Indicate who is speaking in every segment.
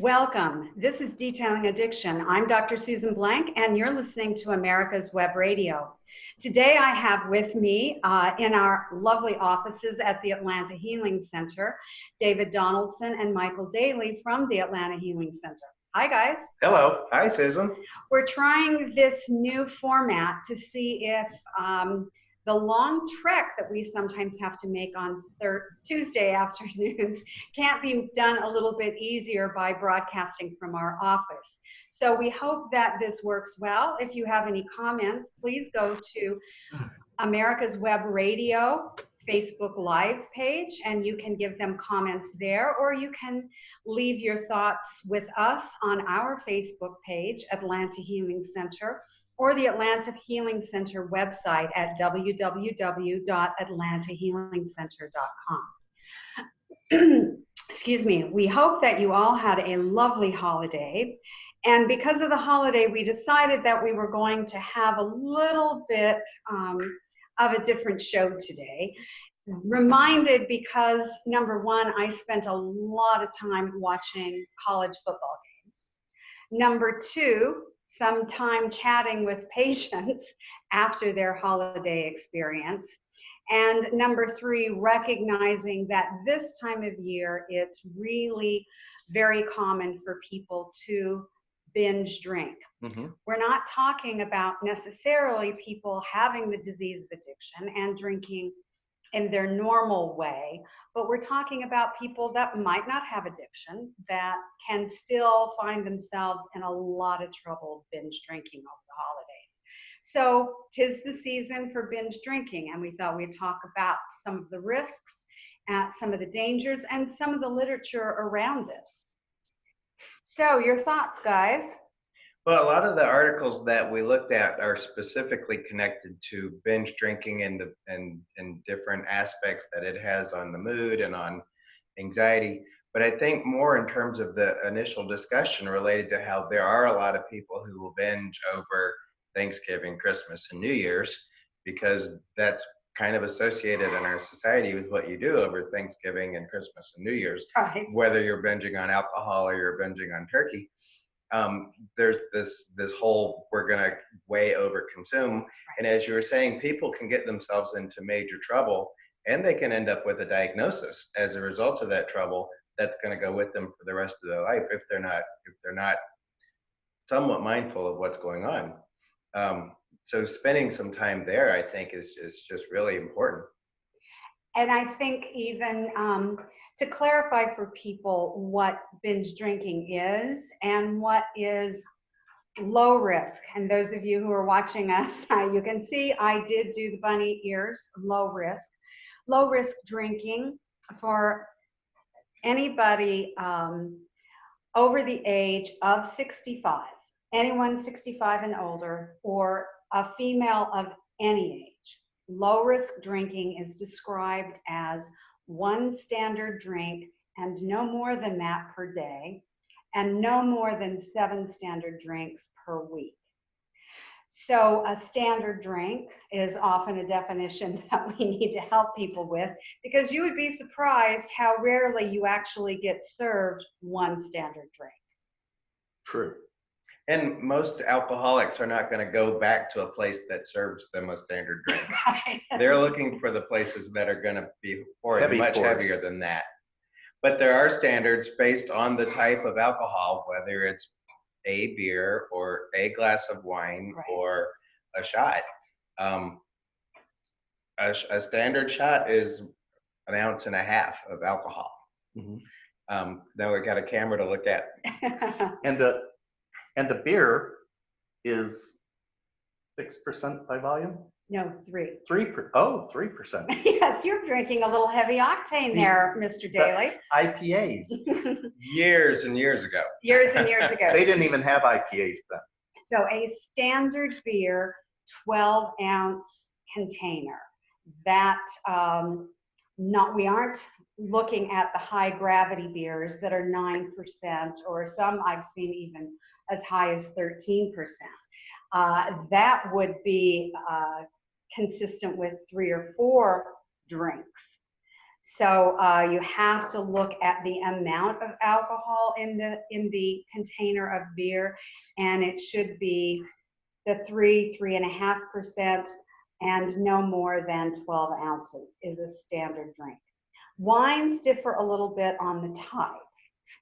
Speaker 1: Welcome. This is Detailing Addiction. I'm Dr. Susan Blank, and you're listening to America's Web Radio. Today I have with me in our lovely offices at the Atlanta Healing Center, David Donaldson and Michael Daly from the Atlanta Healing Center. Hi, guys.
Speaker 2: Hello. Hi, Susan.
Speaker 1: We're trying this new format to see if the long trek that we sometimes have to make on Tuesday afternoons can't be done a little bit easier by broadcasting from our office. So we hope that this works well. If you have any comments, please go to America's Web Radio Facebook Live page, and you can give them comments there, or you can leave your thoughts with us on our Facebook page, Atlanta Healing Center, or the Atlanta Healing Center website at www.atlantahealingcenter.com. Excuse me. We hope that you all had a lovely holiday. And because of the holiday, we decided that we were going to have a little bit of a different show today. Reminded because, number one, I spent a lot of time watching college football games. Number two, some time chatting with patients after their holiday experience. And number three, recognizing that this time of year, it's really very common for people to binge drink. Mm-hmm. We're not talking about necessarily people having the disease of addiction and drinking in their normal way, but we're talking about people that might not have addiction that can still find themselves in a lot of trouble binge drinking over the holidays. So 'tis the season for binge drinking, and we thought we'd talk about some of the risks, some of the dangers, and some of the literature around this. So your thoughts, guys?
Speaker 2: Well, a lot of the articles that we looked at are specifically connected to binge drinking and different aspects that it has on the mood and on anxiety. But I think more in terms of the initial discussion related to how there are a lot of people who will binge over Thanksgiving, Christmas, and New Year's, because that's kind of associated in our society with what you do over Thanksgiving and Christmas and New Year's, right. Whether you're binging on alcohol or you're binging on turkey. There's this whole, we're gonna way over consume. And as you were saying, people can get themselves into major trouble, and they can end up with a diagnosis as a result of that trouble that's gonna go with them for the rest of their life if they're not somewhat mindful of what's going on. So spending some time there, I think, is just really important.
Speaker 1: And I think even to clarify for people what binge drinking is and what is low risk. And those of you who are watching us, you can see I did do the bunny ears, low risk. Low risk drinking for anybody over the age of 65, anyone 65 and older, or a female of any age. Low risk drinking is described as one standard drink and no more than that per day, and no more than 7 standard drinks per week. So a standard drink is often a definition that we need to help people with, because you would be surprised how rarely you actually get served one standard drink.
Speaker 2: True. And most alcoholics are not going to go back to a place that serves them a standard drink. Right. They're looking for the places that are going to be much heavier than that. But there are standards based on the type of alcohol, whether it's a beer or a glass of wine, right, or a shot. A standard shot is 1.5 ounces of alcohol. Mm-hmm. Now we got a camera to look at.
Speaker 3: And the beer is 6% by volume?
Speaker 1: No, 3%.
Speaker 3: 3%.
Speaker 1: Yes, you're drinking a little heavy octane there, Mr. Daly.
Speaker 3: IPAs.
Speaker 2: Years and years ago.
Speaker 1: Years and years ago.
Speaker 3: They didn't even have IPAs then.
Speaker 1: So a standard beer, 12-ounce container. That we aren't looking at the high gravity beers that are 9%, or some I've seen even as high as 13%. That would be consistent with 3 or 4 drinks. So you have to look at the amount of alcohol in the container of beer, and it should be the 3.5%, and no more than 12 ounces is a standard drink. Wines differ a little bit on the type.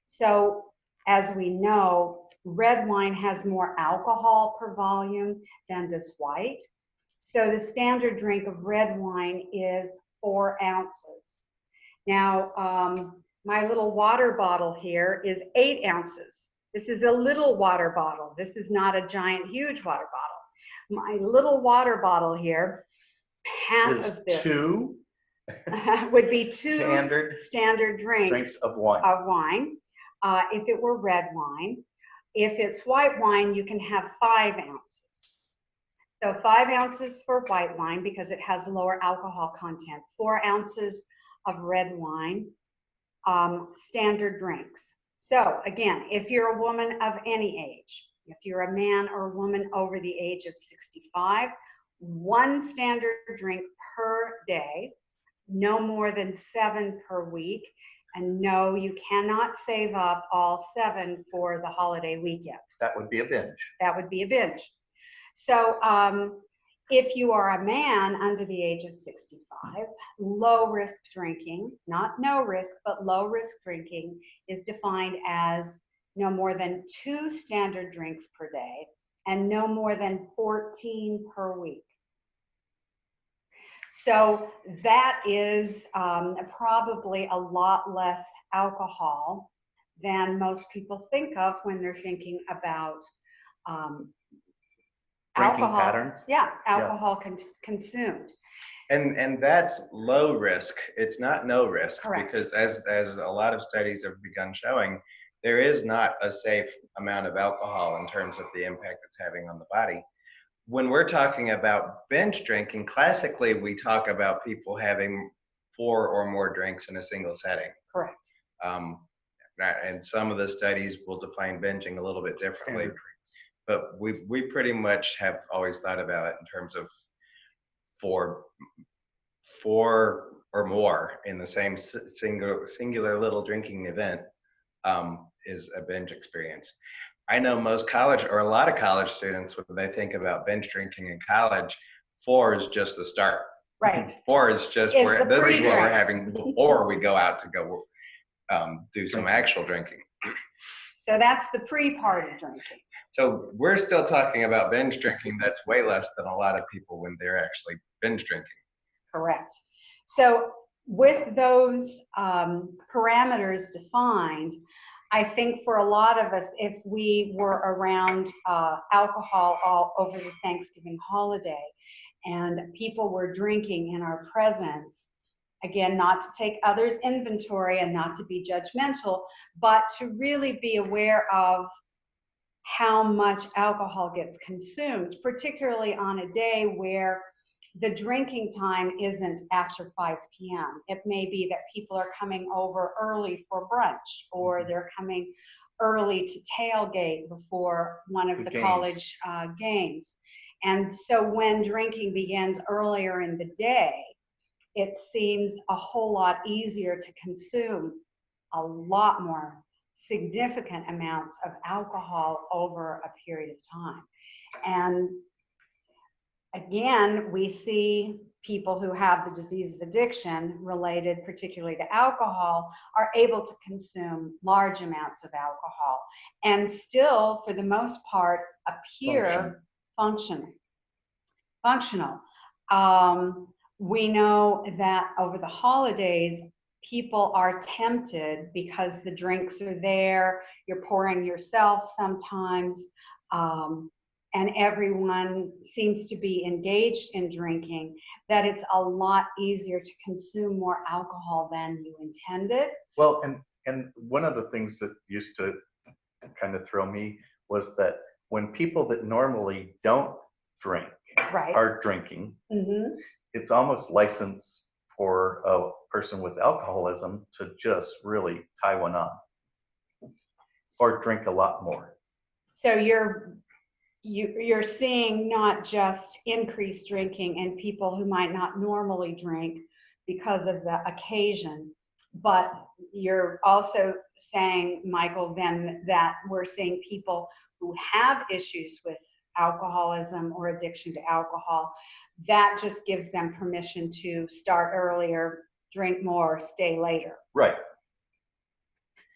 Speaker 1: So as we know, red wine has more alcohol per volume than does white. So the standard drink of red wine is 4 ounces. Now, my little water bottle here is 8 ounces. This is a little water bottle. This is not a giant, huge water bottle. My little water bottle here, half
Speaker 3: Is
Speaker 1: of this
Speaker 3: two
Speaker 1: would be 2
Speaker 3: standard
Speaker 1: drinks
Speaker 3: drinks of wine.
Speaker 1: If it were red wine. If it's white wine, you can have 5 ounces. So 5 ounces for white wine because it has lower alcohol content. 4 ounces of red wine, standard drinks. So again, if you're a woman of any age, if you're a man or a woman over the age of 65, 1 standard drink per day, no more than 7 per week, and no, you cannot save up all 7 for the holiday weekend.
Speaker 3: That would be a binge.
Speaker 1: That would be a binge. So if you are a man under the age of 65, low risk drinking, not no risk, but low risk drinking is defined as no more than 2 standard drinks per day and no more than 14 per week. So that is probably a lot less alcohol than most people think of when they're thinking about
Speaker 3: Drinking
Speaker 1: alcohol
Speaker 3: patterns?
Speaker 1: Yeah, alcohol consumed.
Speaker 2: And that's low risk. It's not no risk.
Speaker 1: Correct.
Speaker 2: Because as a lot of studies have begun showing, there is not a safe amount of alcohol in terms of the impact it's having on the body. When we're talking about binge drinking, classically we talk about people having 4 or more drinks in a single setting.
Speaker 1: Correct.
Speaker 2: And some of the studies will define binging a little bit differently, but we pretty much have always thought about it in terms of 4 or more in the same singular little drinking event is a binge experience. I know most college or a lot of college students, when they think about binge drinking in college, 4 is just the start.
Speaker 1: Right.
Speaker 2: 4 is just
Speaker 1: Is
Speaker 2: where
Speaker 1: the
Speaker 2: this is what we're
Speaker 1: pre-drink.
Speaker 2: having before we go out to go do some actual drinking.
Speaker 1: So that's the pre-party drinking.
Speaker 2: So we're still talking about binge drinking that's way less than a lot of people when they're actually binge drinking.
Speaker 1: Correct. So with those parameters defined, I think for a lot of us, if we were around alcohol all over the Thanksgiving holiday and people were drinking in our presence, again, not to take others' inventory and not to be judgmental, but to really be aware of how much alcohol gets consumed, particularly on a day where the drinking time isn't after 5 p.m. It may be that people are coming over early for brunch, or they're coming early to tailgate before one of the college games. And so when drinking begins earlier in the day, it seems a whole lot easier to consume a lot more significant amounts of alcohol over a period of time. And again, we see people who have the disease of addiction related particularly to alcohol are able to consume large amounts of alcohol and still, for the most part, appear functional. We know that over the holidays, people are tempted because the drinks are there, you're pouring yourself sometimes, and everyone seems to be engaged in drinking, that it's a lot easier to consume more alcohol than you intended.
Speaker 3: Well, and one of the things that used to kind of throw me was that when people that normally don't drink are drinking, it's almost license for a person with alcoholism to just really tie one on or drink a lot more.
Speaker 1: So you're seeing not just increased drinking in people who might not normally drink because of the occasion. But you're also saying, Michael, then that we're seeing people who have issues with alcoholism or addiction to alcohol, that just gives them permission to start earlier, drink more, stay later.
Speaker 3: Right.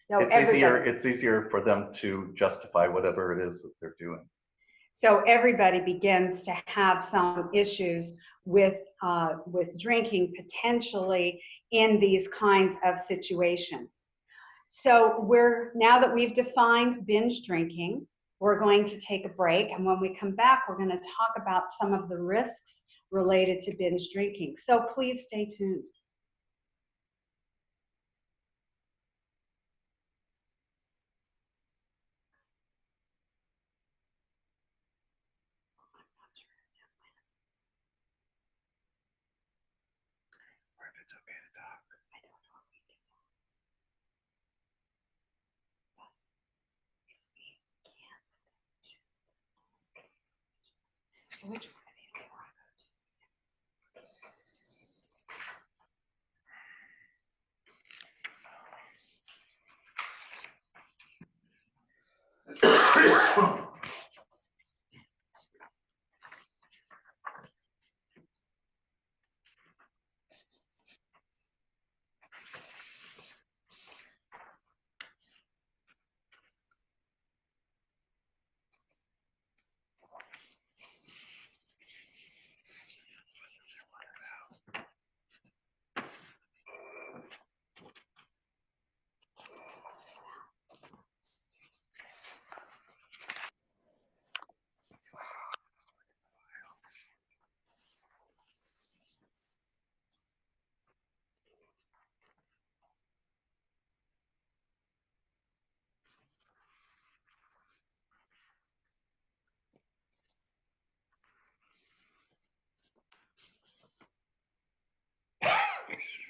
Speaker 1: So
Speaker 3: it's easier for them to justify whatever it is that they're doing.
Speaker 1: So everybody begins to have some issues with drinking potentially in these kinds of situations. So now that we've defined binge drinking, we're going to take a break. And when we come back, we're going to talk about some of the risks related to binge drinking. So please stay tuned. Which one of these do I go to?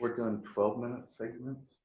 Speaker 3: We're doing 12-minute segments.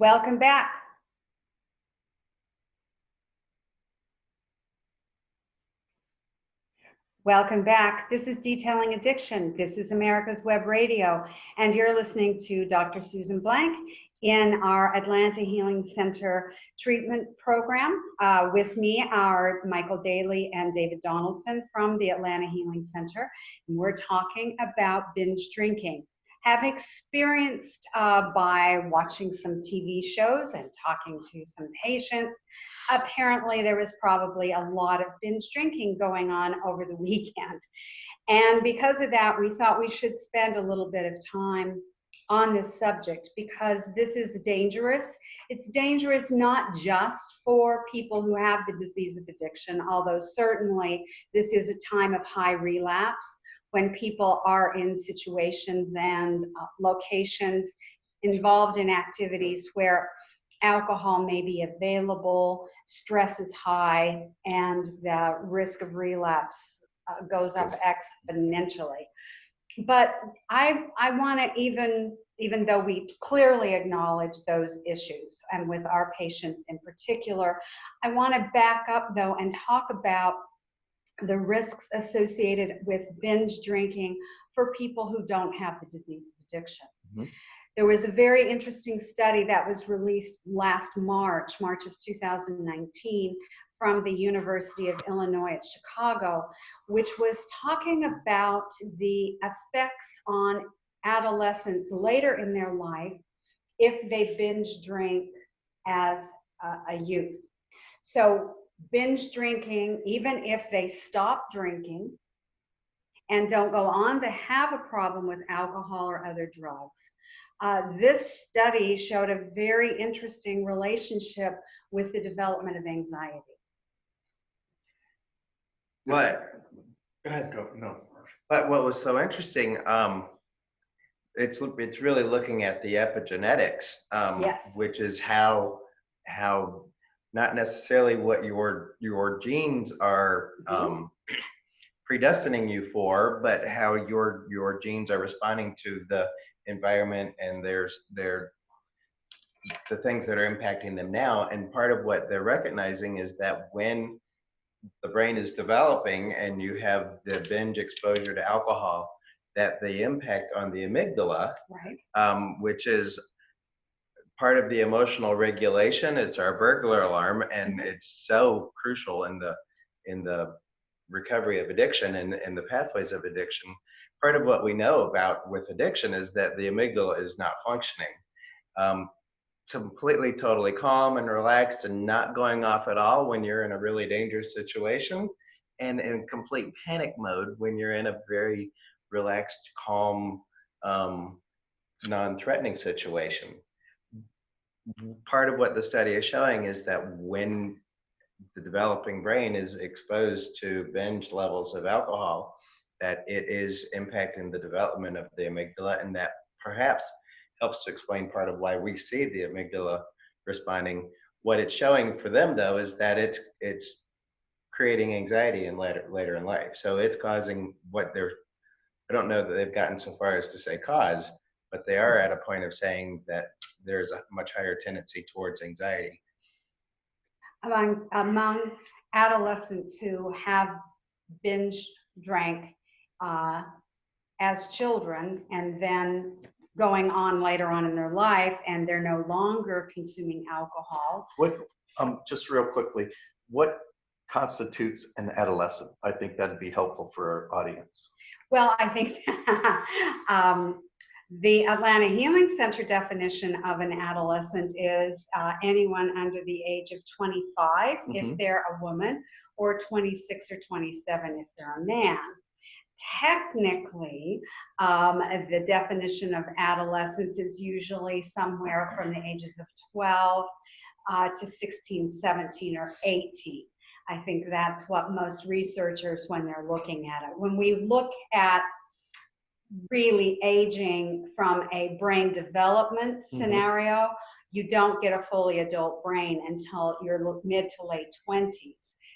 Speaker 1: Welcome back. Welcome back. This is Detailing Addiction. This is America's Web Radio, and you're listening to Dr. Susan Blank in our Atlanta Healing Center treatment program. With me are Michael Daly and David Donaldson from the Atlanta Healing Center, and we're talking about binge drinking. Have experienced by watching some TV shows and talking to some patients. Apparently there was probably a lot of binge drinking going on over the weekend. And because of that, we thought we should spend a little bit of time on this subject because this is dangerous. It's dangerous not just for people who have the disease of addiction, although certainly this is a time of high relapse when people are in situations and locations involved in activities where alcohol may be available, stress is high, and the risk of relapse goes up exponentially. But I want to, even though we clearly acknowledge those issues, and with our patients in particular, I want to back up though and talk about the risks associated with binge drinking for people who don't have the disease of addiction. Mm-hmm. There was a very interesting study that was released last March of 2019, from the University of Illinois at Chicago, which was talking about the effects on adolescents later in their life if they binge drink as a youth. So binge drinking, even if they stop drinking and don't go on to have a problem with alcohol or other drugs. This study showed a very interesting relationship with the development of anxiety.
Speaker 2: What?
Speaker 3: Go ahead, go. No.
Speaker 2: But what was so interesting, it's really looking at the epigenetics,
Speaker 1: Yes.
Speaker 2: which is how not necessarily what your genes are predestining you for, but how your genes are responding to the environment and the things that are impacting them now. And part of what they're recognizing is that when the brain is developing and you have the binge exposure to alcohol, that the impact on the amygdala,
Speaker 1: right,
Speaker 2: which is part of the emotional regulation, it's our burglar alarm, and it's so crucial in the recovery of addiction and the pathways of addiction. Part of what we know about with addiction is that the amygdala is not functioning. Completely, totally calm and relaxed and not going off at all when you're in a really dangerous situation, and in complete panic mode when you're in a very relaxed, calm, non-threatening situation. Part of what the study is showing is that when the developing brain is exposed to binge levels of alcohol, that it is impacting the development of the amygdala, and that perhaps helps to explain part of why we see the amygdala responding. What it's showing for them, though, is that it's creating anxiety in later in life. So it's causing what I don't know that they've gotten so far as to say cause, but they are at a point of saying that there's a much higher tendency towards anxiety.
Speaker 1: Among adolescents who have binge drank as children and then going on later on in their life and they're no longer consuming alcohol.
Speaker 3: What, just real quickly, what constitutes an adolescent? I think that'd be helpful for our audience.
Speaker 1: Well, I think the Atlanta Healing Center definition of an adolescent is anyone under the age of 25 if they're a woman, or 26 or 27 if they're a man. Technically, the definition of adolescence is usually somewhere from the ages of 12 to 16, 17, or 18. I think that's what most researchers, when they're looking at it. When we look at really aging from a brain development scenario, you don't get a fully adult brain until your mid to late 20s.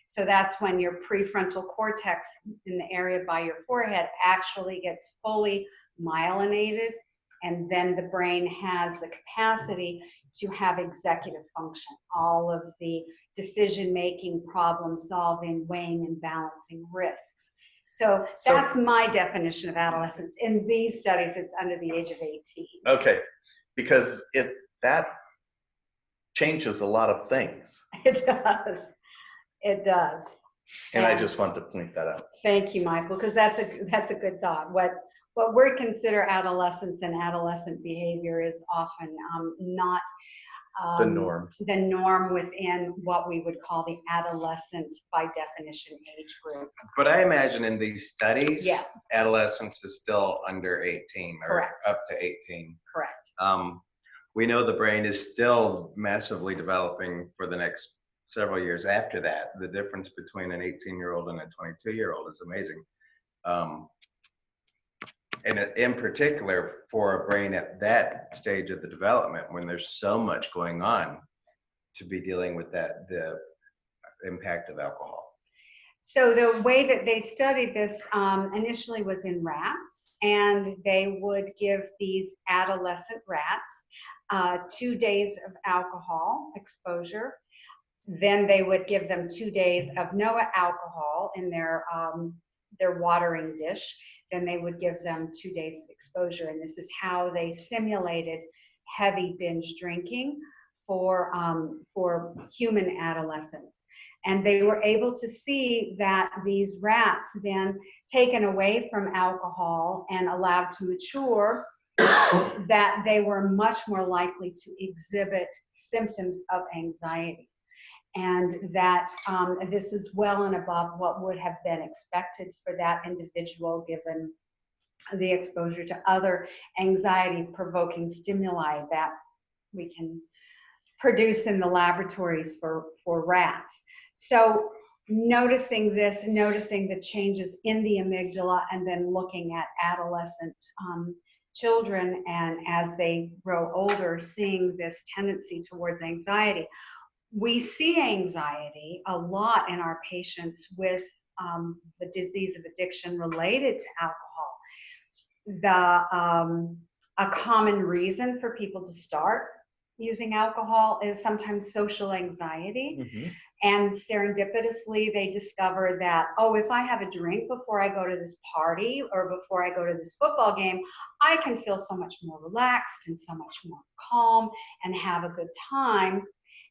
Speaker 1: So that's when your prefrontal cortex in the area by your forehead actually gets fully myelinated, and then the brain has the capacity to have executive function, all of the decision-making, problem-solving, weighing and balancing risks. So that's my definition of adolescence. In these studies, it's under the age of 18.
Speaker 3: Okay, because that changes a lot of things.
Speaker 1: It does. It does.
Speaker 3: And I just want to point that out.
Speaker 1: Thank you, Michael, because that's a good thought. What we consider adolescence and adolescent behavior is often not
Speaker 3: the norm
Speaker 1: within what we would call the adolescent, by definition, age group.
Speaker 2: But I imagine in these studies,
Speaker 1: yes,
Speaker 2: adolescence is still under 18 or
Speaker 1: correct,
Speaker 2: up to 18.
Speaker 1: Correct.
Speaker 2: We know the brain is still massively developing for the next several years after that. The difference between an 18-year-old and a 22-year-old is amazing. And in particular, for a brain at that stage of the development, when there's so much going on, to be dealing with the impact of alcohol.
Speaker 1: So the way that they studied this initially was in rats, and they would give these adolescent rats 2 days of alcohol exposure. Then they would give them 2 days of no alcohol in their watering dish. Then they would give them 2 days of exposure. And this is how they simulated heavy binge drinking for human adolescents. And they were able to see that these rats, then taken away from alcohol and allowed to mature, that they were much more likely to exhibit symptoms of anxiety. and that this is well and above what would have been expected for that individual given the exposure to other anxiety-provoking stimuli that we can produce in the laboratories for rats. So noticing this, noticing the changes in the amygdala, and then looking at adolescent children, and as they grow older, seeing this tendency towards anxiety. We see anxiety a lot in our patients with the disease of addiction related to alcohol. A common reason for people to start using alcohol is sometimes social anxiety. Mm-hmm. And serendipitously, they discover that, oh, if I have a drink before I go to this party or before I go to this football game, I can feel so much more relaxed and so much more calm and have a good time.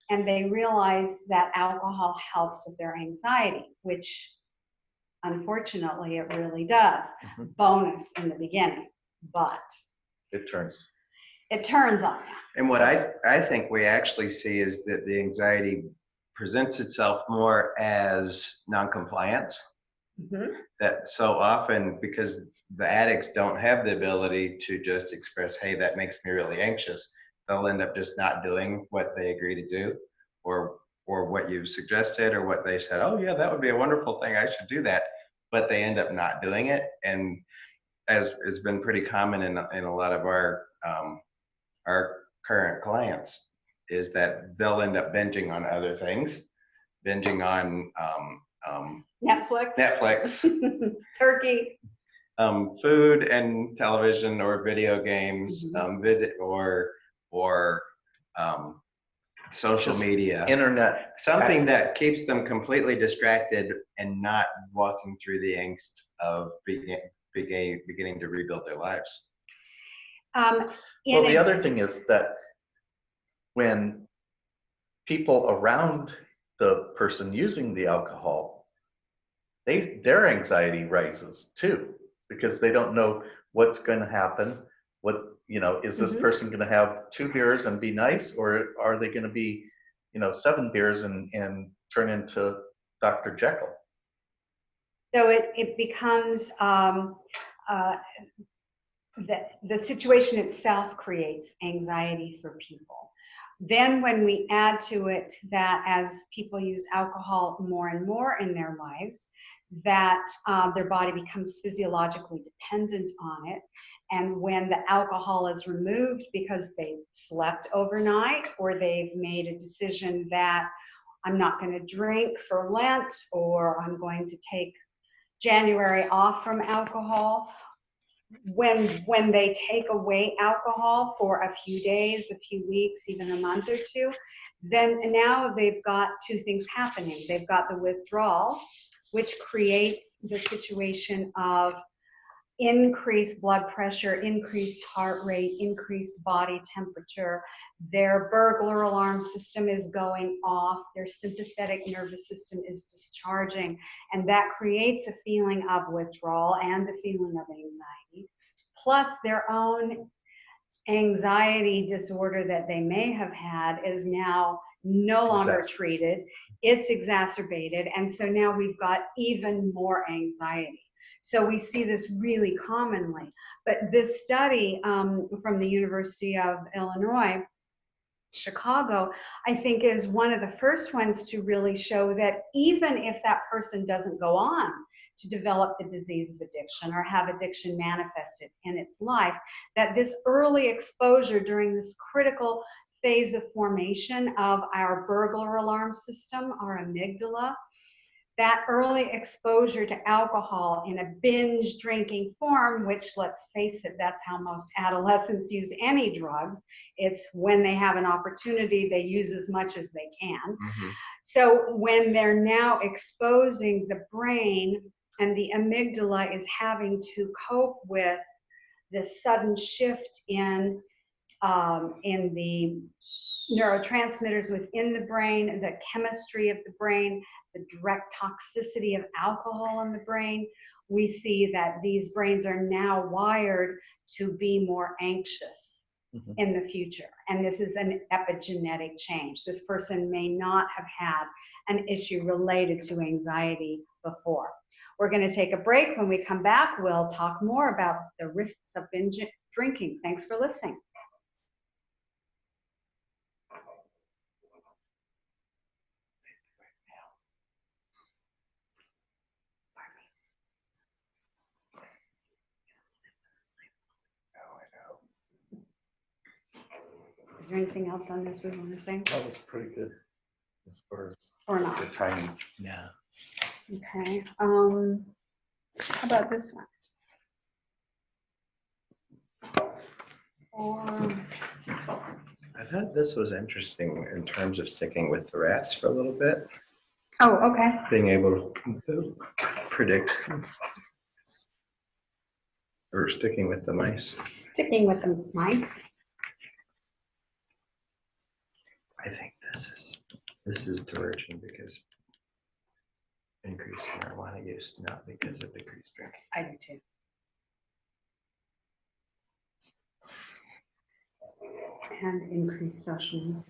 Speaker 1: And they realize that alcohol helps with their anxiety, which unfortunately it really does. Mm-hmm. Bonus in the beginning, but
Speaker 3: it turns
Speaker 1: on you.
Speaker 2: And what I think we actually see is that the anxiety presents itself more as noncompliance. Mm-hmm. That so often, because the addicts don't have the ability to just express, hey, that makes me really anxious, they'll end up just not doing what they agree to do, or what you suggested, or what they said, oh yeah, that would be a wonderful thing, I should do that, but they end up not doing it. And as has been pretty common in a lot of our current clients, is that they'll end up binging on other things, binging on
Speaker 1: Netflix, turkey,
Speaker 2: food and television, or video games, mm-hmm. or social media,
Speaker 3: internet,
Speaker 2: something that keeps them completely distracted and not walking through the angst of beginning to rebuild their lives.
Speaker 3: Well, the other thing is that when people around the person using the alcohol, their anxiety rises too, because they don't know what's going to happen. Is this mm-hmm. person going to have 2 beers and be nice, or are they going to be, 7 beers and turn into Dr. Jekyll?
Speaker 1: So it becomes the situation itself creates anxiety for people. Then when we add to it that as people use alcohol more and more in their lives, that their body becomes physiologically dependent on it. And when the alcohol is removed because they slept overnight, or they've made a decision that I'm not going to drink for Lent, or I'm going to take January off from alcohol, when they take away alcohol for a few days, a few weeks, even a month or two, then now they've got 2 things happening. They've got the withdrawal, which creates the situation of increased blood pressure, increased heart rate, increased body temperature. Their burglar alarm system is going off. Their sympathetic nervous system is discharging. And that creates a feeling of withdrawal and a feeling of anxiety, plus their own anxiety disorder that they may have had is now no longer treated. It's exacerbated. And so now we've got even more anxiety. So we see this really commonly. But this study from the University of Illinois, Chicago, I think is one of the first ones to really show that even if that person doesn't go on to develop the disease of addiction or have addiction manifested in its life, that this early exposure during this critical phase of formation of our burglar alarm system, our amygdala, that early exposure to alcohol in a binge drinking form, which, let's face it, that's how most adolescents use any drugs. It's when they have an opportunity, they use as much as they can. Mm-hmm. So when they're now exposing the brain, and the amygdala is having to cope with this sudden shift in the neurotransmitters within the brain, the chemistry of the brain, the direct toxicity of alcohol in the brain, we see that these brains are now wired to be more anxious. in the future. And this is an epigenetic change. This person may not have had an issue related to anxiety before. We're going to take a break. When we come back, we'll talk more about the risks of binge drinking. Thanks for listening. Is there anything else on this we want to say?
Speaker 3: That was pretty good as far as
Speaker 1: or not?
Speaker 3: The timing. Yeah.
Speaker 1: Okay. How about this one? Or
Speaker 2: I thought this was interesting in terms of sticking with the rats for a little bit.
Speaker 1: oh, okay.
Speaker 2: Being able to predict or sticking with the mice.
Speaker 1: Sticking with the mice.
Speaker 2: I think this is diverging because increased marijuana use, not because of decreased drinking.
Speaker 1: I do too. And increased social.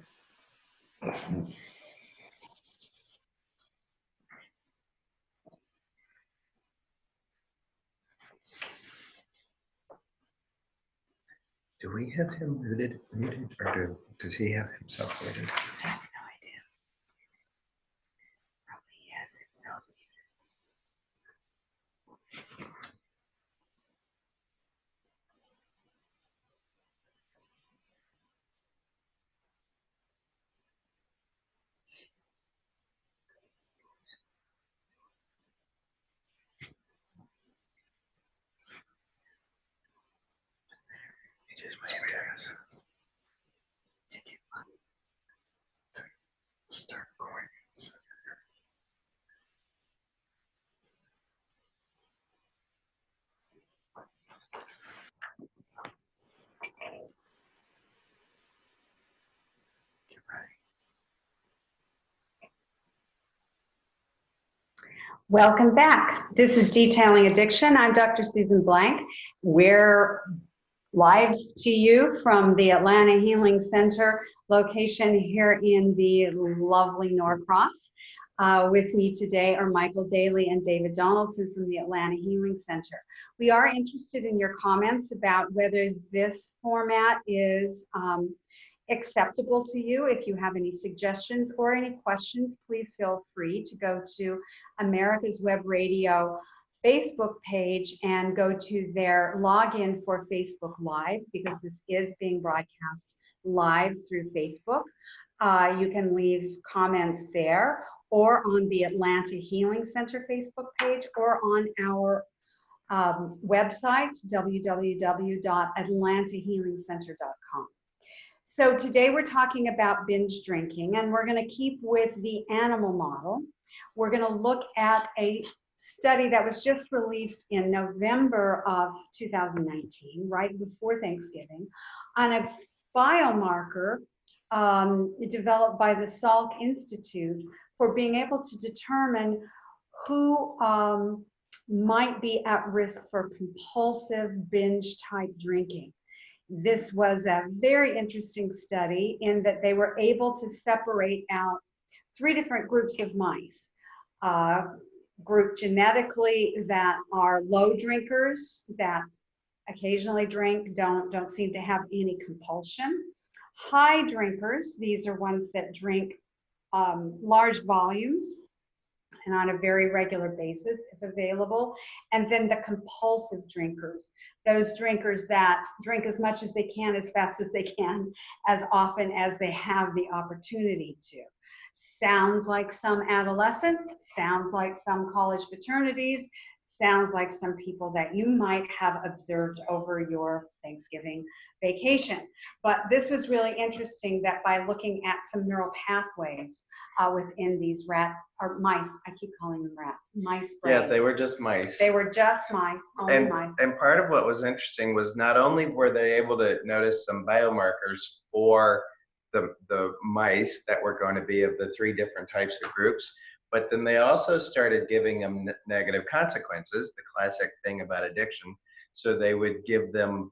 Speaker 2: Do we have him muted, or does he have himself muted?
Speaker 1: I have no idea. Probably he has himself muted.
Speaker 2: He just went there. Start going.
Speaker 1: Welcome back. This is Detailing Addiction. I'm Dr. Susan Blank. We're live to you from the Atlanta Healing Center location here in the lovely Norcross. With me today are Michael Daly and David Donaldson from the Atlanta Healing Center. We are interested in your comments about whether this format is acceptable to you. If you have any suggestions or any questions, please feel free to go to America's Web Radio Facebook page and go to their login for Facebook Live, because this is being broadcast live through Facebook. You can leave comments there or on the Atlanta Healing Center Facebook page or on our website, www.atlantahealingcenter.com. So today we're talking about binge drinking, and we're going to keep with the animal model. We're going to look at a study that was just released in November of 2019, right before Thanksgiving, on a biomarker developed by the Salk Institute for being able to determine who might be at risk for compulsive binge type drinking. This was a very interesting study in that they were able to separate out 3 different groups of mice. Group genetically that are low drinkers, that occasionally drink, don't seem to have any compulsion. High drinkers, these are ones that drink large volumes and on a very regular basis if available. And then the compulsive drinkers, those drinkers that drink as much as they can, as fast as they can, as often as they have the opportunity to. Sounds like some adolescents, sounds like some college fraternities, sounds like some people that you might have observed over your Thanksgiving vacation. But this was really interesting that by looking at some neural pathways within these mice, I keep calling them rats, mice brains.
Speaker 2: Yeah, they were just mice.
Speaker 1: They were just mice, only mice.
Speaker 2: And part of what was interesting was not only were they able to notice some biomarkers for the mice that were going to be of the 3 different types of groups, but then they also started giving them negative consequences, the classic thing about addiction. So they would give them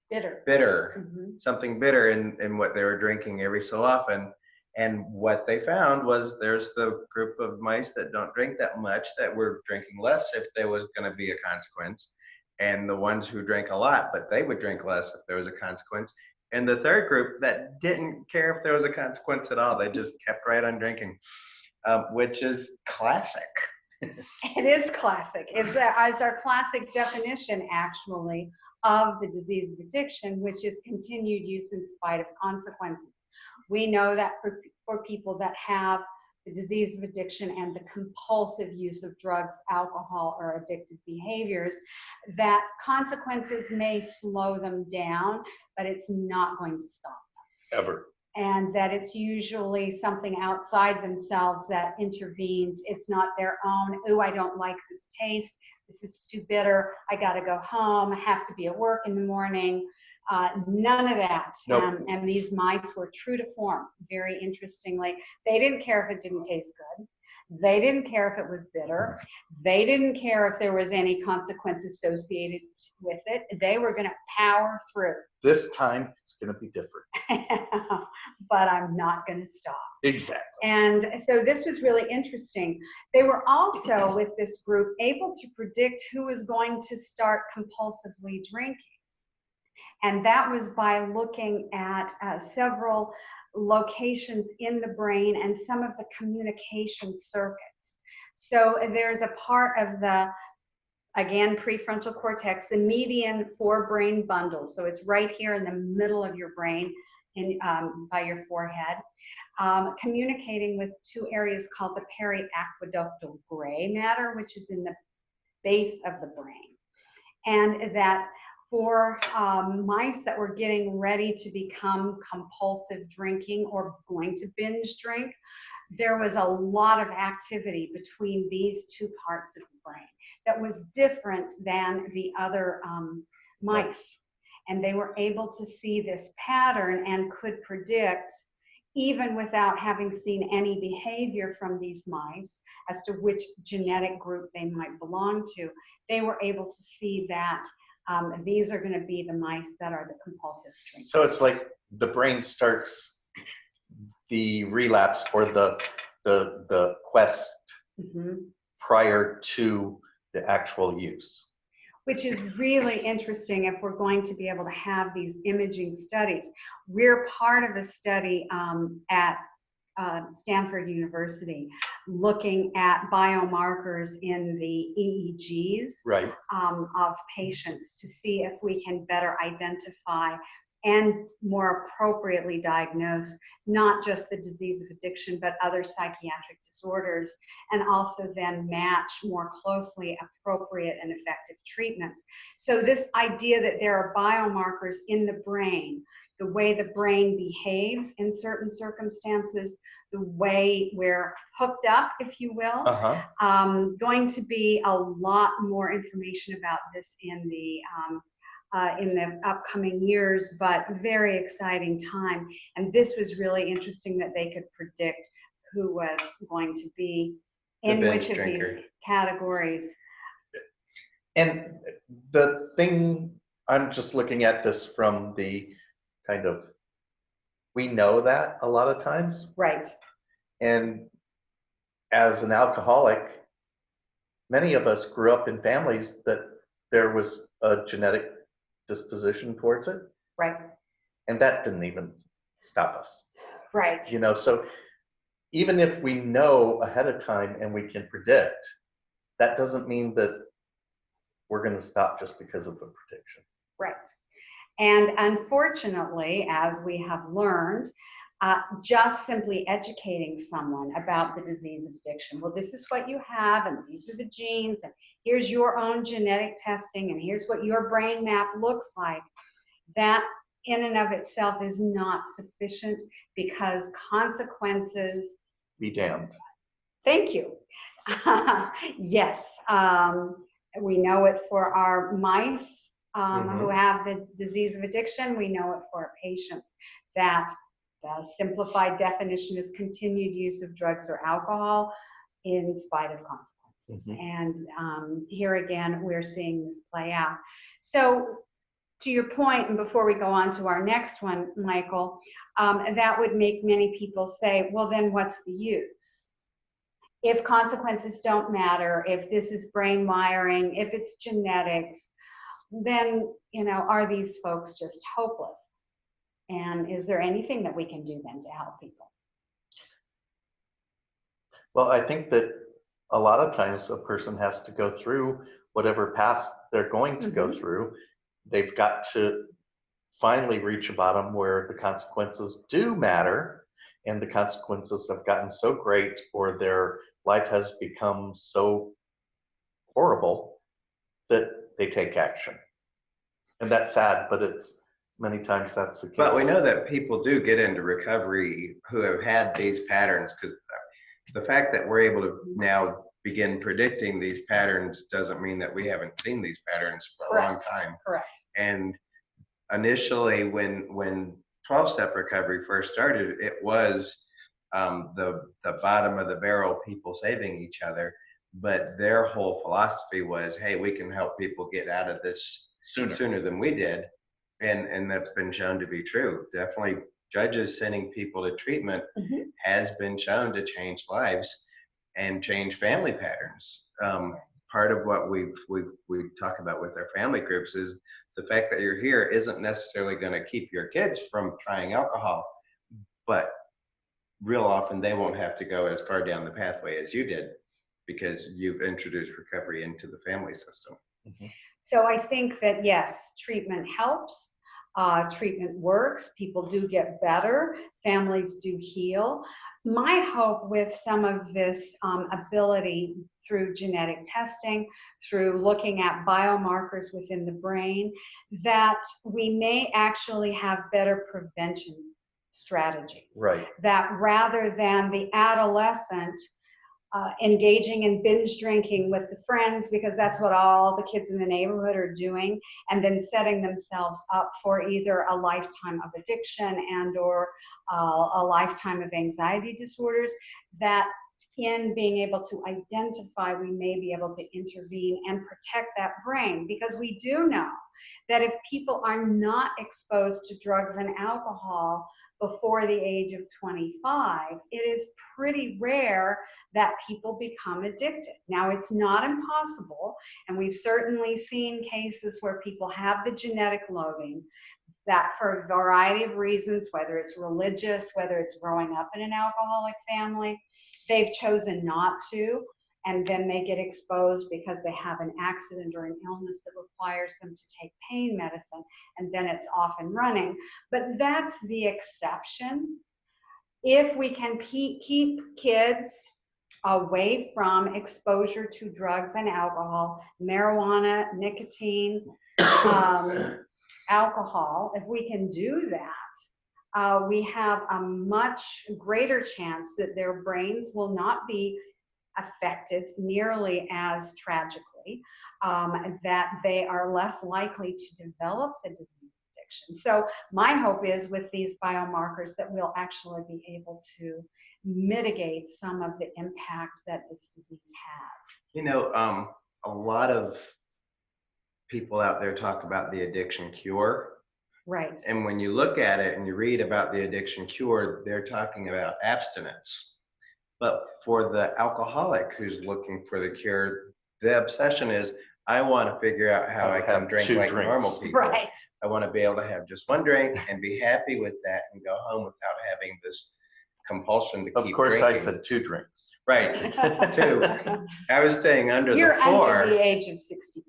Speaker 2: bitter, something bitter in what they were drinking every so often. And what they found was there's the group of mice that don't drink that much that were drinking less if there was going to be a consequence, and the ones who drank a lot, but they would drink less if there was a consequence. And the third group that didn't care if there was a consequence at all, they just kept right on drinking, which is classic.
Speaker 1: It is classic. It's our classic definition, actually, of the disease of addiction, which is continued use in spite of consequences. We know that for people that have the disease of addiction and the compulsive use of drugs, alcohol, or addictive behaviors, that consequences may slow them down, but it's not going to stop them.
Speaker 3: Ever.
Speaker 1: And that it's usually something outside themselves that intervenes. It's not their own, oh, I don't like this taste. This is too bitter. I got to go home. I have to be at work in the morning. None of that.
Speaker 3: Nope.
Speaker 1: And these mice were true to form, very interestingly. They didn't care if it didn't taste good. They didn't care if it was bitter. They didn't care if there was any consequence associated with it. They were going to power through.
Speaker 3: This time it's going to be different.
Speaker 1: But I'm not going to stop.
Speaker 3: Exactly.
Speaker 1: And so this was really interesting. They were also, with this group, able to predict who was going to start compulsively drinking. And that was by looking at several locations in the brain and some of the communication circuits. So there's a part of the, again, prefrontal cortex, the median forebrain bundle. So it's right here in the middle of your brain, by your forehead, communicating with two areas called the periaqueductal gray matter, which is in the base of the brain. And that for mice that were getting ready to become compulsive drinking or going to binge drink, there was a lot of activity between these two parts of the brain that was different than the other mice. And they were able to see this pattern and could predict, even without having seen any behavior from these mice, as to which genetic group they might belong to. They were able to see that these are going to be the mice that are the compulsive drinkers.
Speaker 3: So it's like the brain starts the relapse or the quest prior to the actual use.
Speaker 1: Which is really interesting if we're going to be able to have these imaging studies. We're part of a study at Stanford University looking at biomarkers in the EEGs of patients to see if we can better identify and more appropriately diagnose not just the disease of addiction, but other psychiatric disorders, and also then match more closely appropriate and effective treatments. So this idea that there are biomarkers in the brain, the way the brain behaves in certain circumstances, the way we're hooked up, if you will, going to be a lot more information about this in the upcoming years, but very exciting time. And this was really interesting that they could predict who was going to be in which of these categories.
Speaker 3: And the thing, I'm just looking at this from the kind of, we know that a lot of times.
Speaker 1: Right.
Speaker 3: And as an alcoholic, many of us grew up in families that there was a genetic disposition towards it.
Speaker 1: Right.
Speaker 3: And that didn't even stop us.
Speaker 1: Right.
Speaker 3: You know, so even if we know ahead of time and we can predict, that doesn't mean that we're going to stop just because of a prediction.
Speaker 1: Right. And unfortunately, as we have learned, just simply educating someone about the disease of addiction. Well, this is what you have, and these are the genes, and here's your own genetic testing, and here's what your brain map looks like. That in and of itself is not sufficient, because consequences...
Speaker 3: Be damned.
Speaker 1: Thank you. Yes. We know it for our mice who have the disease of addiction. We know it for our patients, that the simplified definition is continued use of drugs or alcohol in spite of consequences. And here again, we're seeing this play out. So to your point, and before we go on to our next one, Michael, that would make many people say, well, then what's the use? If consequences don't matter, if this is brain wiring, if it's genetics, then, are these folks just hopeless? And is there anything that we can do then to help people?
Speaker 3: Well, I think that a lot of times a person has to go through whatever path they're going to go through. They've got to finally reach a bottom where the consequences do matter, and the consequences have gotten so great or their life has become so horrible that they take action. And that's sad, but it's many times that's the case.
Speaker 2: But we know that people do get into recovery who have had these patterns, because the fact that we're able to now begin predicting these patterns doesn't mean that we haven't seen these patterns for a long time.
Speaker 1: Correct.
Speaker 2: And initially, when 12-step recovery first started, it was the bottom of the barrel people saving each other. But their whole philosophy was, hey, we can help people get out of this sooner than we did. And that's been shown to be true. Definitely judges sending people to treatment has been shown to change lives and change family patterns. Part of what we talk about with our family groups is the fact that you're here isn't necessarily going to keep your kids from trying alcohol, but real often they won't have to go as far down the pathway as you did because you've introduced recovery into the family system.
Speaker 1: So I think that, yes, treatment helps. Treatment works. People do get better. Families do heal. My hope with some of this ability through genetic testing, through looking at biomarkers within the brain, that we may actually have better prevention strategies.
Speaker 3: Right.
Speaker 1: That rather than the adolescent engaging in binge drinking with the friends because that's what all the kids in the neighborhood are doing, and then setting themselves up for either a lifetime of addiction and or a lifetime of anxiety disorders, that in being able to identify, we may be able to intervene and protect that brain, because we do know that if people are not exposed to drugs and alcohol before the age of 25, it is pretty rare that people become addicted. Now, it's not impossible, and we've certainly seen cases where people have the genetic loading that for a variety of reasons, whether it's religious, whether it's growing up in an alcoholic family, they've chosen not to, and then they get exposed because they have an accident or an illness that requires them to take pain medicine, and then it's off and running. But that's the exception. If we can keep kids away from exposure to drugs and alcohol, marijuana, nicotine, alcohol, if we can do that, we have a much greater chance that their brains will not be affected nearly as tragically, that they are less likely to develop the disease addiction. So my hope is with these biomarkers that we'll actually be able to mitigate some of the impact that this disease has.
Speaker 2: You know, a lot of people out there talk about the addiction cure.
Speaker 1: Right.
Speaker 2: And when you look at it and you read about the addiction cure, they're talking about abstinence. But for the alcoholic who's looking for the cure, the obsession is, I want to figure out how I can drink like normal people.
Speaker 1: Right.
Speaker 2: I want to be able to have just one drink and be happy with that and go home without having this compulsion to keep drinking.
Speaker 3: Of course, I said 2 drinks.
Speaker 2: Right, 2. I was staying under
Speaker 1: You're
Speaker 2: the 4.
Speaker 1: under the age of 65.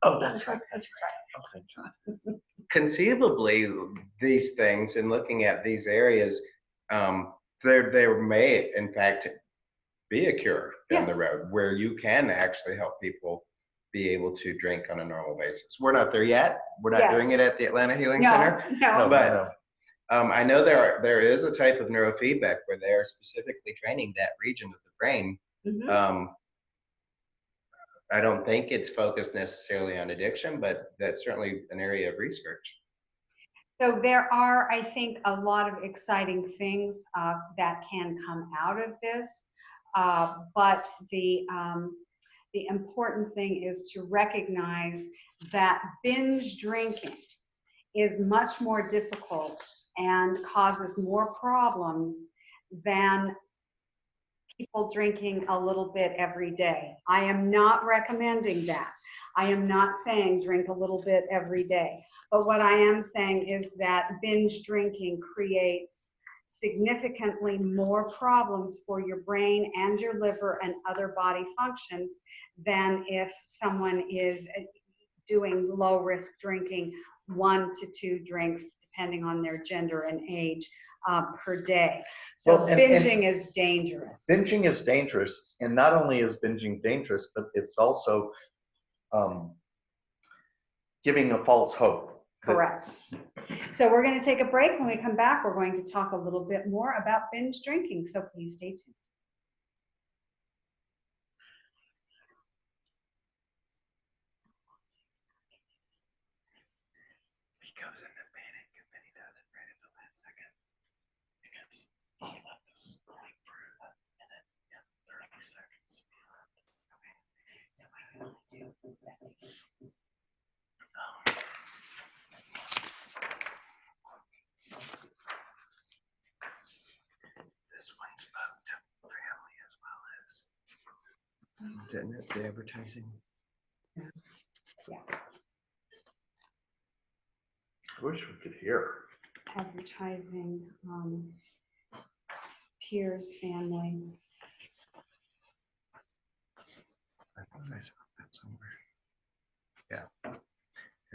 Speaker 3: Oh, that's right. That's right. Oh, thank God.
Speaker 2: Conceivably, these things and looking at these areas, there may, in fact, be a cure down the road where you can actually help people be able to drink on a normal basis. We're not there yet. We're not doing it at the Atlanta Healing Center.
Speaker 1: No.
Speaker 2: But I know there is a type of neurofeedback where they are specifically training that region of the brain. I don't think it's focused necessarily on addiction, but that's certainly an area of research.
Speaker 1: So there are, I think, a lot of exciting things that can come out of this, but the important thing is to recognize that binge drinking is much more difficult and causes more problems than people drinking a little bit every day. I am not recommending that. I am not saying drink a little bit every day. But what I am saying is that binge drinking creates significantly more problems for your brain and your liver and other body functions than if someone is doing low risk drinking, 1 to 2 drinks, depending on their gender and age, per day. So well, binging is dangerous.
Speaker 3: Binging is dangerous. And not only is binging dangerous, but it's also giving a false hope.
Speaker 1: Correct. So we're going to take a break. When we come back, we're going to talk a little bit more about binge drinking. So please stay tuned.
Speaker 2: He goes into panic and then he does it right at the last second. Because he left us going for a minute and 30 seconds. Okay. So what do we want to do? This one spoke to family as well as, didn't it, the advertising?
Speaker 1: Yeah.
Speaker 3: I wish we could hear.
Speaker 1: Advertising, peers, family.
Speaker 2: I thought I saw that somewhere. Yeah.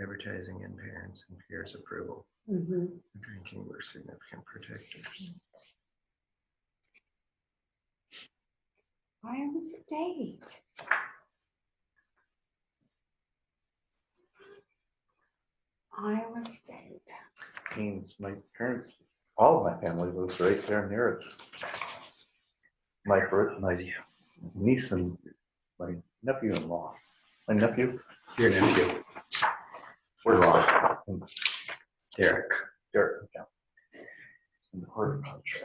Speaker 2: Advertising and parents and peers approval.
Speaker 1: Mm-hmm.
Speaker 2: Drinking were significant protectors.
Speaker 1: Iowa State. Iowa State.
Speaker 3: Means my parents, all of my family lives right there near it. My niece and my nephew-in-law. My nephew?
Speaker 2: Your nephew.
Speaker 3: Where's that?
Speaker 2: Derek.
Speaker 3: Derek, yeah. In the horticulture.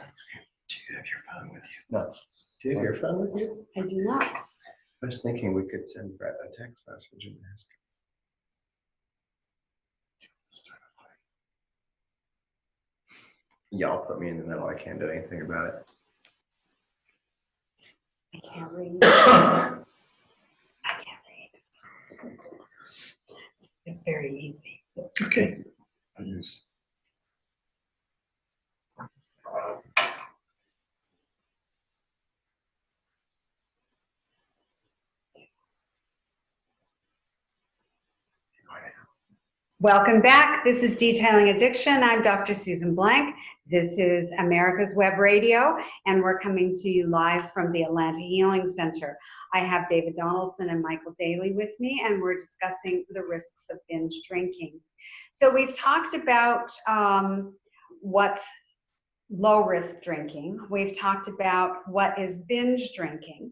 Speaker 2: Do you have your phone with you?
Speaker 3: No.
Speaker 2: Do you have your phone with you?
Speaker 1: I do not.
Speaker 2: I was thinking we could send Brett a text message and ask. Y'all put me in the middle. I can't do anything about it.
Speaker 1: I can't read. I can't read. It's very easy.
Speaker 2: Okay.
Speaker 1: Welcome back. This is Detailing Addiction. I'm Dr. Susan Blank. This is America's Web Radio, and we're coming to you live from the Atlanta Healing Center. I have David Donaldson and Michael Daly with me, and we're discussing the risks of binge drinking. So we've talked about what's low-risk drinking. We've talked about what is binge drinking.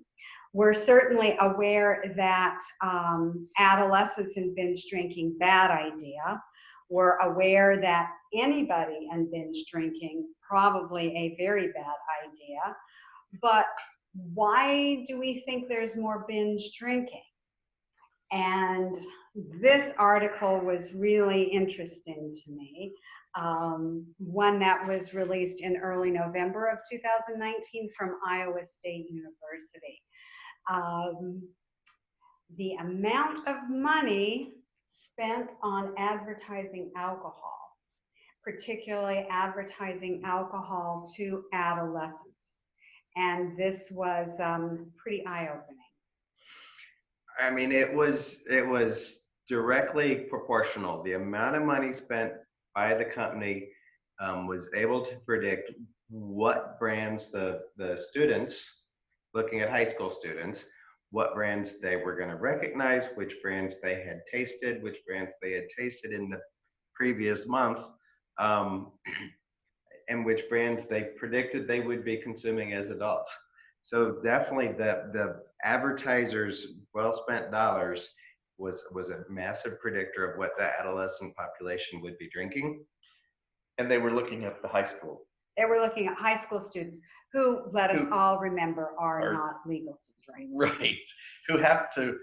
Speaker 1: We're certainly aware that adolescents in binge drinking, bad idea. We're aware that anybody in binge drinking, probably a very bad idea. But why do we think there's more binge drinking? And this article was really interesting to me. One that was released in early November of 2019 from Iowa State University. The amount of money spent on advertising alcohol, particularly advertising alcohol to adolescents. And this was pretty eye-opening.
Speaker 2: I mean, it was directly proportional. The amount of money spent by the company was able to predict what brands the students, looking at high school students, what brands they were going to recognize, which brands they had tasted, which brands they had tasted in the previous month, and which brands they predicted they would be consuming as adults. So definitely the advertisers' well-spent dollars was a massive predictor of what the adolescent population would be drinking.
Speaker 3: And they were looking at the high school.
Speaker 1: They were looking at high school students who, let us all remember, are not legal to drink.
Speaker 3: Right. Who have to,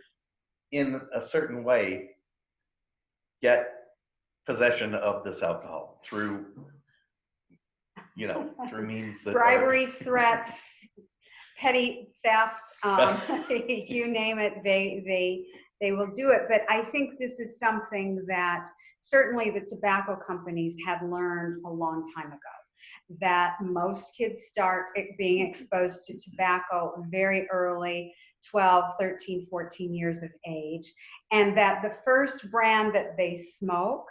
Speaker 3: in a certain way, get possession of this alcohol through, through means that
Speaker 1: briberies, threats, petty theft, you name it, they will do it. But I think this is something that certainly the tobacco companies had learned a long time ago, that most kids start being exposed to tobacco very early, 12, 13, 14 years of age, and that the first brand that they smoke,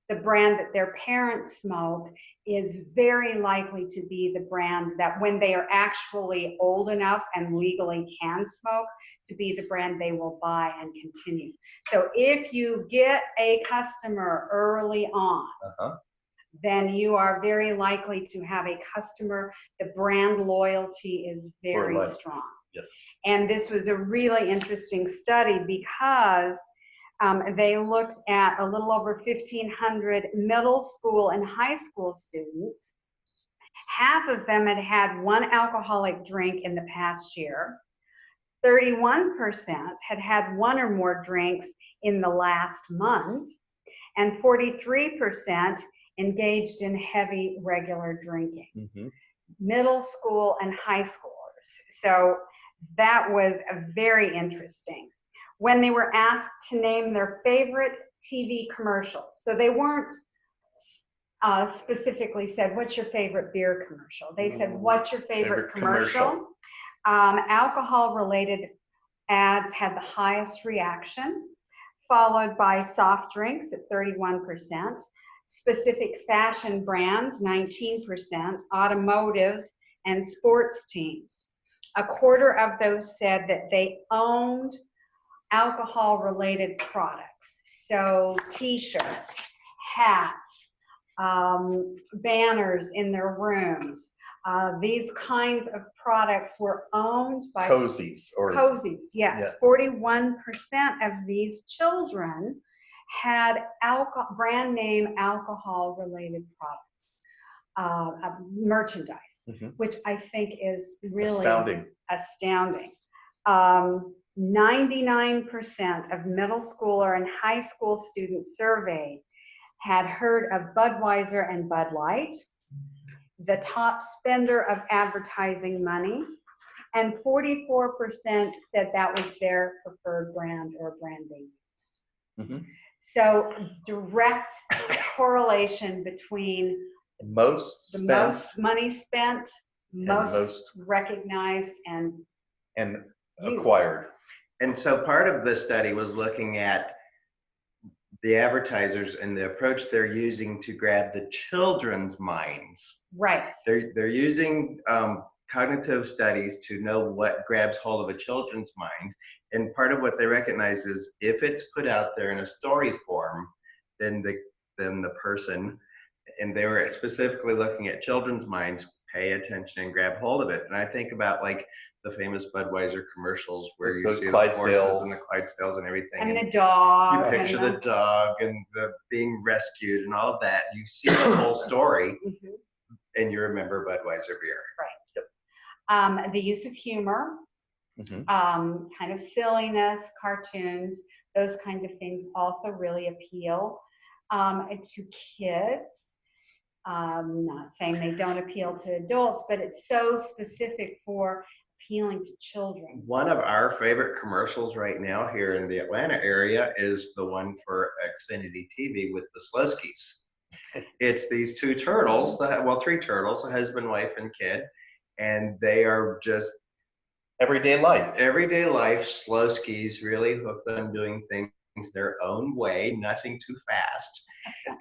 Speaker 1: the brand that their parents smoke, is very likely to be the brand that when they are actually old enough and legally can smoke, to be the brand they will buy and continue. So if you get a customer early on, then you are very likely to have a customer. The brand loyalty is very strong.
Speaker 3: Yes.
Speaker 1: And this was a really interesting study because they looked at a little over 1,500 middle school and high school students. Half of them had had one alcoholic drink in the past year. 31% had had one or more drinks in the last month. And 43% engaged in heavy regular drinking. Middle school and high schoolers. So that was very interesting. When they were asked to name their favorite TV commercials. So they weren't specifically said, what's your favorite beer commercial? They said, what's your favorite commercial? Alcohol-related ads had the highest reaction, followed by soft drinks at 31%, specific fashion brands, 19%, automotive and sports teams. A quarter of those said that they owned alcohol-related products. So t-shirts, hats, banners in their rooms. These kinds of products were owned by
Speaker 3: cozies.
Speaker 1: Cozies, yes. Yeah. 41% of these children had brand name alcohol-related products, merchandise, which I think is really astounding. 99% of middle schooler and high school students surveyed had heard of Budweiser and Bud Light, the top spender of advertising money, and 44% said that was their preferred brand or branding. So direct correlation between
Speaker 3: most
Speaker 1: money spent, most recognized, and
Speaker 3: acquired.
Speaker 2: And so part of the study was looking at the advertisers and the approach they're using to grab the children's minds.
Speaker 1: Right.
Speaker 2: They're using cognitive studies to know what grabs hold of a children's mind. And part of what they recognize is if it's put out there in a story form, then the person, and they were specifically looking at children's minds, pay attention and grab hold of it. And I think about like the famous Budweiser commercials where you see the horses and the Clydesdales and everything.
Speaker 1: And the dog.
Speaker 2: You picture the dog and the being rescued and all of that. You see the whole story and you remember Budweiser beer.
Speaker 1: Right. Yep. The use of humor, kind of silliness, cartoons, those kinds of things also really appeal to kids. Not saying they don't appeal to adults, but it's so specific for appealing to children.
Speaker 2: One of our favorite commercials right now here in the Atlanta area is the one for Xfinity TV with the Slowskis. It's these two turtles, three turtles, a husband, wife, and kid, and they are just
Speaker 3: everyday life,
Speaker 2: Slowskis, really hooked on doing things their own way, nothing too fast.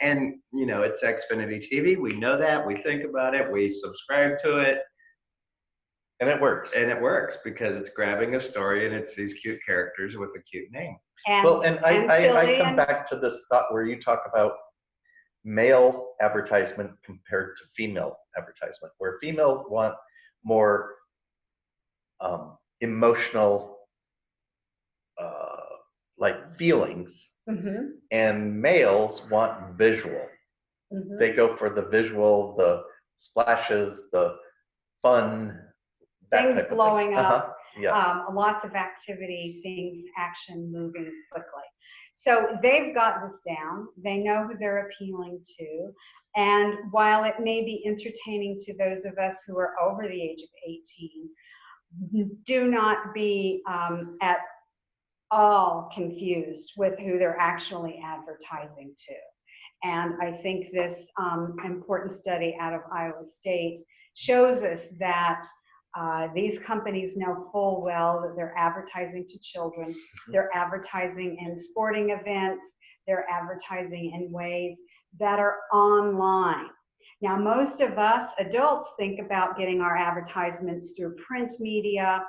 Speaker 2: And it's Xfinity TV. We know that. We think about it. We subscribe to it.
Speaker 3: And it works.
Speaker 2: And it works because it's grabbing a story and it's these cute characters with a cute name.
Speaker 3: And I come back to this thought where you talk about male advertisement compared to female advertisement, where females want more emotional like feelings, and males want visual. They go for the visual, the splashes, the fun,
Speaker 1: things blowing up. Lots of activity, things, action, moving quickly. So they've got this down. They know who they're appealing to. And while it may be entertaining to those of us who are over the age of 18, do not be at all confused with who they're actually advertising to. And I think this important study out of Iowa State shows us that these companies know full well that they're advertising to children. They're advertising in sporting events. They're advertising in ways that are online. Now, most of us adults think about getting our advertisements through print media,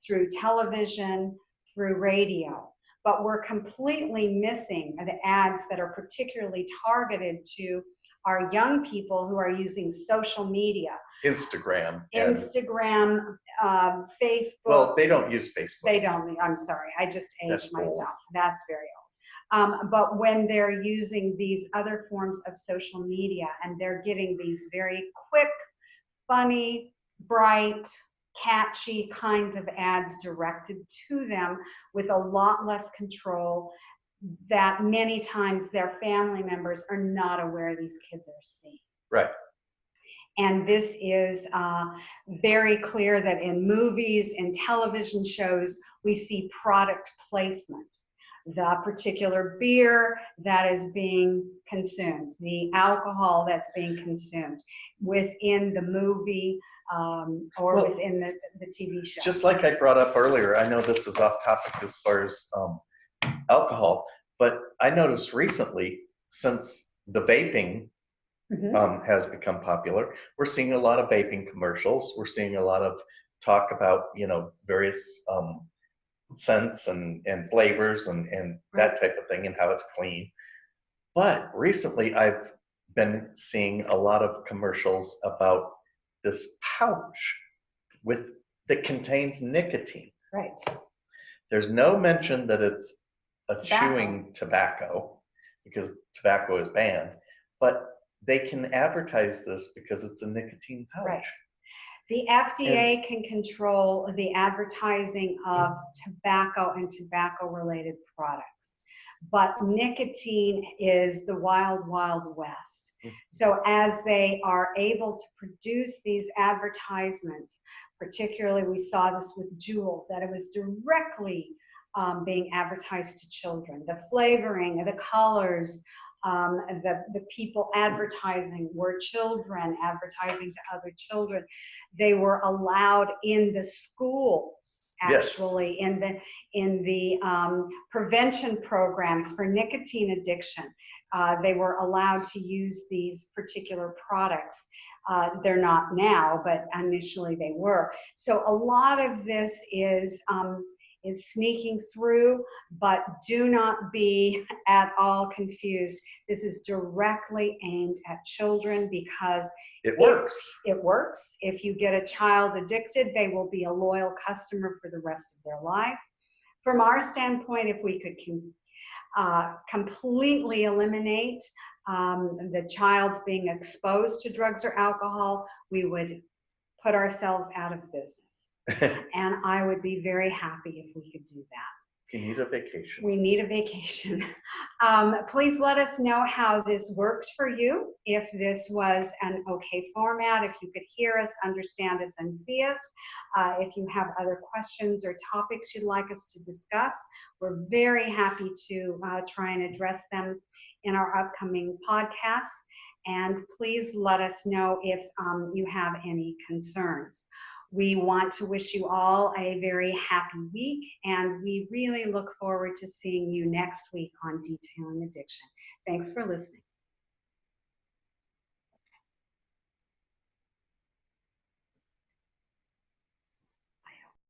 Speaker 1: through television, through radio. But we're completely missing the ads that are particularly targeted to our young people who are using social media.
Speaker 3: Instagram,
Speaker 1: Facebook.
Speaker 3: Well, they don't use Facebook.
Speaker 1: They don't. I'm sorry. I just aged myself. That's very old. But when they're using these other forms of social media and they're getting these very quick, funny, bright, catchy kinds of ads directed to them with a lot less control, that many times their family members are not aware these kids are seeing.
Speaker 3: Right.
Speaker 1: And this is very clear that in movies and television shows, we see product placement. The particular beer that is being consumed, the alcohol that's being consumed within the movie within the TV show.
Speaker 3: Just like I brought up earlier, I know this is off topic as far as alcohol, but I noticed recently, since the vaping has become popular, we're seeing a lot of vaping commercials. We're seeing a lot of talk about, various scents and flavors and that type of thing and how it's clean. But recently I've been seeing a lot of commercials about this pouch that contains nicotine.
Speaker 1: Right.
Speaker 3: There's no mention that it's chewing tobacco, because tobacco is banned, but they can advertise this because it's a nicotine pouch.
Speaker 1: Right. The FDA can control the advertising of tobacco and tobacco-related products, but nicotine is the wild, wild west. So as they are able to produce these advertisements, particularly we saw this with Juul, that it was directly being advertised to children. The flavoring, the colors, the people advertising were children advertising to other children. They were allowed in the schools, actually, in the prevention programs for nicotine addiction. They were allowed to use these particular products. They're not now, but initially they were. So a lot of this is sneaking through, but do not be at all confused. This is directly aimed at children because
Speaker 3: it works.
Speaker 1: It works. If you get a child addicted, they will be a loyal customer for the rest of their life. From our standpoint, if we could completely eliminate the child's being exposed to drugs or alcohol, we would put ourselves out of business. And I would be very happy if we could do that.
Speaker 3: You need a vacation.
Speaker 1: We need a vacation. Please let us know how this worked for you, if this was an okay format, if you could hear us, understand us, and see us. If you have other questions or topics you'd like us to discuss, we're very happy to try and address them in our upcoming podcasts. And please let us know if you have any concerns. We want to wish you all a very happy week, and we really look forward to seeing you next week on Detailing Addiction. Thanks for listening.